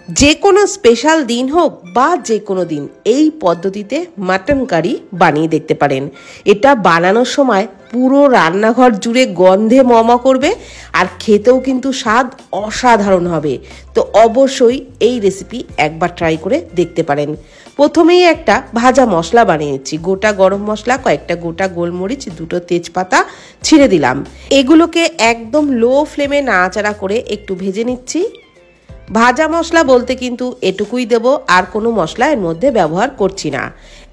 যে কোনো স্পেশাল দিন হোক বা যে কোনো দিন এই পদ্ধতিতে মাটন কারি বানিয়ে দেখতে পারেন। এটা বানানোর সময় পুরো রান্নাঘর জুড়ে গন্ধে মমা করবে আর খেতেও কিন্তু স্বাদ অসাধারণ হবে। তো অবশ্যই এই রেসিপি একবার ট্রাই করে দেখতে পারেন। প্রথমেই একটা ভাজা মশলা বানিয়ে নিচ্ছি। গোটা গরম মশলা, কয়েকটা গোটা গোলমরিচ, দুটো তেজপাতা ছিঁড়ে দিলাম। এগুলোকে একদম লো ফ্লেমে নাড়াচাড়া করে একটু ভেজে নিচ্ছি। ভাজা মশলা বলতে কিন্তু এটুকুই দেব, আর কোনো মশলা এর মধ্যে ব্যবহার করছি না।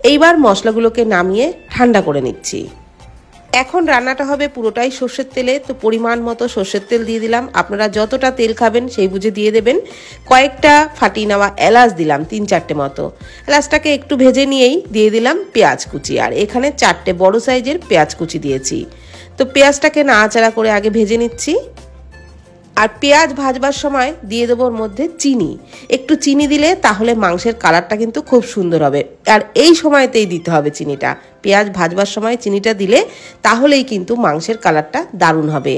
এইবার মশলাগুলোকে নামিয়ে ঠান্ডা করে নিচ্ছি। এখন রান্নাটা হবে পুরোটাই সর্ষের তেলে, তো পরিমাণ মতো সর্ষের তেল দিয়ে দিলাম। আপনারা যতটা তেল খাবেন সেই বুঝে দিয়ে দেবেন। কয়েকটা ফাটিয়ে নেওয়া এলাচ দিলাম, 3-4টে মতো। এলাচটাকে একটু ভেজে নিয়েই দিয়ে দিলাম পেঁয়াজ কুচি, আর এখানে 4টে বড় সাইজের পেঁয়াজ কুচি দিয়েছি। তো পেঁয়াজটাকে নাড়াচাড়া করে আগে ভেজে নিচ্ছি। আর পেঁয়াজ ভাজবার সময় দিয়ে দেবো ওর মধ্যে চিনি। একটু চিনি দিলে তাহলে মাংসের কালারটা কিন্তু খুব সুন্দর হবে, আর এই সময়তেই দিতে হবে চিনিটা। পেঁয়াজ ভাজবার সময় চিনিটা দিলে তাহলেই কিন্তু মাংসের কালারটা দারুণ হবে।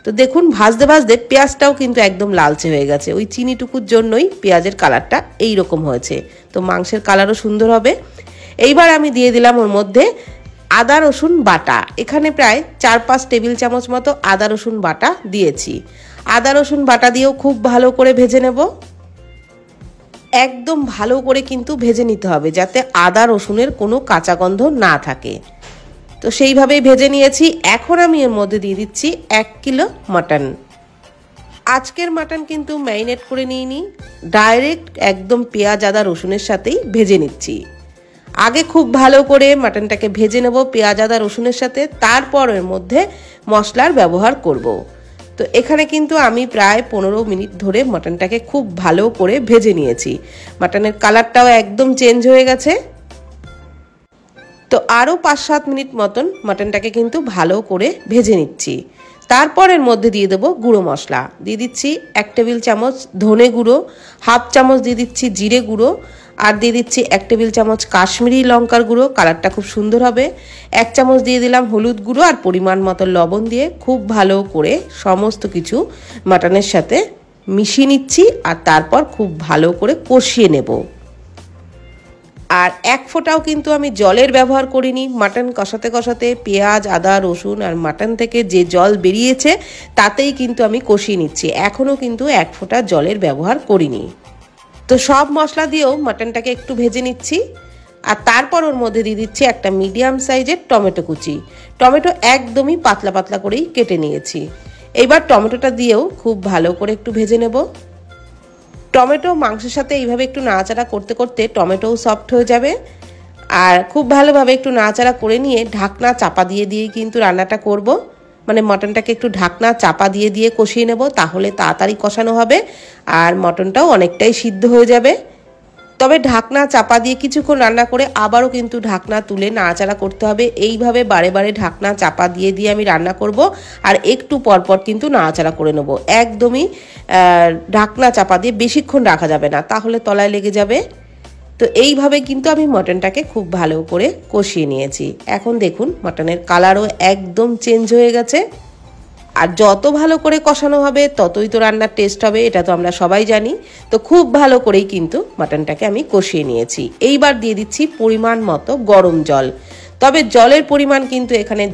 তো দেখুন ভাজতে ভাজতে পেঁয়াজটাও কিন্তু একদম লালচে হয়ে গেছে। ওই চিনিটুকুর জন্যই পেঁয়াজের কালারটা এই রকম হয়েছে। তো মাংসের কালারও সুন্দর হবে। এইবার আমি দিয়ে দিলাম ওর মধ্যে আদা রসুন বাটা। এখানে প্রায় 4-5 টেবিল চামচ মতো আদা রসুন বাটা দিয়েছি। আদা রসুন বাটা দিয়েও খুব ভালো করে ভেজে নেব। একদম ভালো করে কিন্তু ভেজে নিতে হবে, যাতে আদা রসুনের কোনো কাঁচা গন্ধ না থাকে। তো সেইভাবেই ভেজে নিয়েছি। এখন আমি এর মধ্যে দিয়ে দিচ্ছি 1 কিলো মাটন। আজকের মাটন কিন্তু ম্যারিনেট করে নিইনি, ডাইরেক্ট একদম পেঁয়াজ আদা রসুনের সাথেই ভেজে নিচ্ছি। আগে খুব ভালো করে মাটনটাকে ভেজে নেব পেঁয়াজ আদা রসুনের সাথে, তারপর এর মধ্যে মশলার ব্যবহার করব। তো এখানে কিন্তু আমি প্রায় 15 মিনিট ধরে মাটনটাকে খুব ভালো করে ভেজে নিয়েছি। মাটনের কালারটাও একদম চেঞ্জ হয়ে গেছে। তো আরও 5-7 মিনিট মতন মাটনটাকে কিন্তু ভালো করে ভেজে নিচ্ছি। তারপর এর মধ্যে দিয়ে দেবো গুঁড়ো মশলা। দিয়ে দিচ্ছি 1 টেবিল চামচ ধনে গুঁড়ো, 1/2 চামচ দিয়ে দিচ্ছি জিরে গুঁড়ো, আর দিয়ে দিচ্ছি 1 টেবিল চামচ কাশ্মীরি লঙ্কার গুঁড়ো, কালারটা খুব সুন্দর হবে। 1 চামচ দিয়ে দিলাম হলুদ গুঁড়ো, আর পরিমাণ মতো লবণ দিয়ে খুব ভালো করে সমস্ত কিছু মাটনের সাথে মিশিয়ে নিচ্ছি। আর তারপর খুব ভালো করে কষিয়ে নেব। আর 1 ফোঁটাও কিন্তু আমি জলের ব্যবহার করিনি। মাটন কষাতে কষাতে পেঁয়াজ আদা রসুন আর মাটন থেকে যে জল বেরিয়েছে তাতেই কিন্তু আমি কষিয়ে নিচ্ছি। এখনও কিন্তু 1 ফোঁটা জলের ব্যবহার করিনি। তো সব মশলা দিয়েও মাটনটাকে একটু ভেজে নিচ্ছি। আর তারপর ওর মধ্যে দিয়ে দিচ্ছি একটা মিডিয়াম সাইজের টমেটো কুচি। টমেটো একদমই পাতলা পাতলা করেই কেটে নিয়েছি। এইবার টমেটোটা দিয়েও খুব ভালো করে একটু ভেজে নেব। টমেটো মাংসের সাথে এইভাবে একটু নাড়াচাড়া করতে করতে টমেটোও সফট হয়ে যাবে। আর খুব ভালোভাবে একটু নাড়াচাড়া করে নিয়ে ঢাকনা চাপা দিয়ে দিয়েই কিন্তু রান্নাটা করব। মানে মটনটাকে একটু ঢাকনা চাপা দিয়ে দিয়ে কষিয়ে নেব, তাহলে তাড়াতাড়ি কষানো হবে আর মটনটাও অনেকটাই সিদ্ধ হয়ে যাবে। তবে ঢাকনা চাপা দিয়ে কিছুক্ষণ রান্না করে আবারও কিন্তু ঢাকনা তুলে নাড়াচাড়া করতে হবে। এইভাবে বারে বারে ঢাকনা চাপা দিয়ে দিয়ে আমি রান্না করব, আর একটু পরপর কিন্তু নাড়াচাড়া করে নেব। একদমই ঢাকনা চাপা দিয়ে বেশিক্ষণ রাখা যাবে না, তাহলে তলায় লেগে যাবে। তো এইভাবে কিন্তু আমি মটনটাকে খুব ভালো করে কষিয়ে নিয়েছি। এখন দেখুন মটনের কালারও একদম চেঞ্জ হয়ে গেছে। আর যত ভালো করে কষানো হবে ততই তো রান্নার টেস্ট হবে, এটা তো আমরা সবাই জানি। তো খুব ভালো করেই কিন্তু মাটনটাকে আমি কষিয়ে নিয়েছি। এইবার দিয়ে দিচ্ছি পরিমাণ মতো গরম জল। তবে জলের পরিমাণ কিন্তু এখানে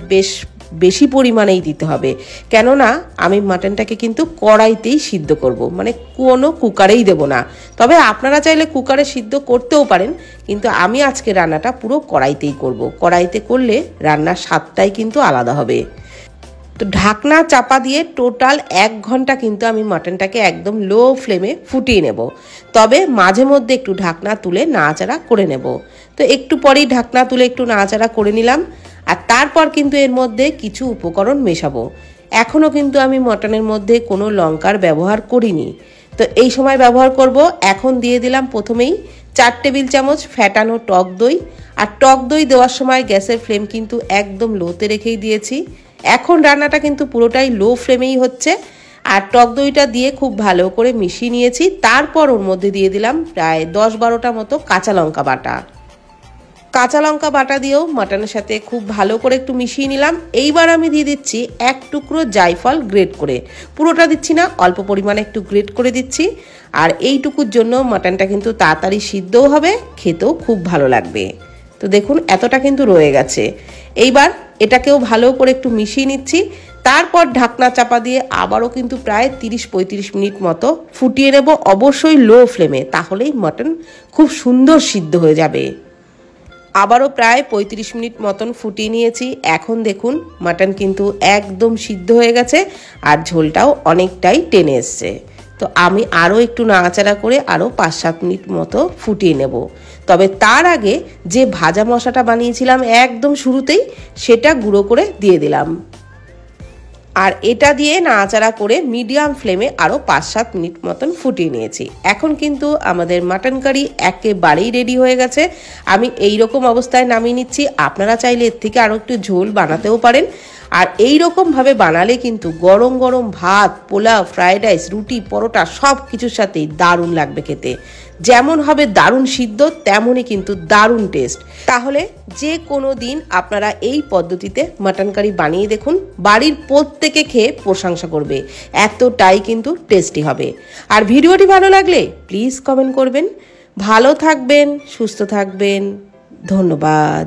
বেশি পরিমাণেই দিতে হবে, কেননা আমি মাটনটাকে কিন্তু কড়াইতেই সিদ্ধ করব, মানে কোনো কুকারেই দেব না। তবে আপনারা চাইলে কুকারে সিদ্ধ করতেও পারেন, কিন্তু আমি আজকে রান্নাটা পুরো কড়াইতেই করব। কড়াইতে করলে রান্নার স্বাদটাই কিন্তু আলাদা হবে। তো ঢাকনা চাপা দিয়ে টোটাল 1 ঘন্টা কিন্তু আমি মাটনটাকে একদম লো ফ্লেমে ফুটিয়ে নেব। তবে মাঝে মধ্যে একটু ঢাকনা তুলে নাড়াচাড়া করে নেব। তো একটু পরেই ঢাকনা তুলে একটু নাড়াচাড়া করে নিলাম। আর তারপর কিন্তু এর মধ্যে কিছু উপকরণ মেশাবো। এখনও কিন্তু আমি মটনের মধ্যে কোনো লঙ্কার ব্যবহার করিনি, তো এই সময় ব্যবহার করব। এখন দিয়ে দিলাম প্রথমেই 4 টেবিল চামচ ফ্যাটানো টক দই। আর টক দই দেওয়ার সময় গ্যাসের ফ্লেম কিন্তু একদম লোতে রেখেই দিয়েছি। এখন রান্নাটা কিন্তু পুরোটাই লো ফ্লেমেই হচ্ছে। আর টক দইটা দিয়ে খুব ভালো করে মিশিয়ে নিয়েছি। তারপর ওর মধ্যে দিয়ে দিলাম প্রায় 10-12টা মতো কাঁচা লঙ্কা বাটা। কাঁচা লঙ্কা বাটা দিয়েও মাটনের সাথে খুব ভালো করে একটু মিশিয়ে নিলাম। এইবার আমি দিয়ে দিচ্ছি এক টুকরো জায়ফল গ্রেট করে, পুরোটা দিচ্ছি না, অল্প পরিমাণে একটু গ্রেট করে দিচ্ছি। আর এইটুকুর জন্য মাটনটা কিন্তু তাড়াতাড়ি সিদ্ধও হবে, খেতেও খুব ভালো লাগবে। তো দেখুন এতটা কিন্তু রয়ে গেছে। এইবার এটাকেও ভালো করে একটু মিশিয়ে নিচ্ছি। তারপর ঢাকনা চাপা দিয়ে আবারও কিন্তু প্রায় 30-35 মিনিট মতো ফুটিয়ে নেব, অবশ্যই লো ফ্লেমে, তাহলেই মাটন খুব সুন্দর সিদ্ধ হয়ে যাবে। আবারও প্রায় 35 মিনিট মতন ফুটিয়ে নিয়েছি। এখন দেখুন মাটন কিন্তু একদম সিদ্ধ হয়ে গেছে আর ঝোলটাও অনেকটাই টেনে এসছে। তো আমি আরও একটু নাড়াচাড়া করে আরও 5-7 মিনিট মতো ফুটিয়ে নেব। তবে তার আগে যে ভাজা মশলাটা বানিয়েছিলাম একদম শুরুতেই, সেটা গুঁড়ো করে দিয়ে দিলাম। আর এটা দিয়ে নাড়াচাড়া করে মিডিয়াম ফ্লেমে আরও 5-7 মিনিট মতন ফুটিয়ে নিয়েছি। এখন কিন্তু আমাদের মাটন কারি একেবারেই রেডি হয়ে গেছে। আমি এই রকম অবস্থায় নামিয়ে নিচ্ছি। আপনারা চাইলে এর থেকে আরও একটু ঝোল বানাতেও পারেন। আর এই রকমভাবে বানালে কিন্তু গরম গরম ভাত, পোলাও, ফ্রাইড রাইস, রুটি, পরোটা সব কিছুর সাথেই দারুণ লাগবে খেতে। যেমন হবে দারুণ সিদ্ধ, তেমনই কিন্তু দারুণ টেস্ট। তাহলে যে কোনো দিন আপনারা এই পদ্ধতিতে মাটন কারি বানিয়ে দেখুন, বাড়ির প্রত্যেকে খেয়ে প্রশংসা করবে, এতটাই কিন্তু টেস্টি হবে। আর ভিডিওটি ভালো লাগলে প্লিজ কমেন্ট করবেন। ভালো থাকবেন, সুস্থ থাকবেন, ধন্যবাদ।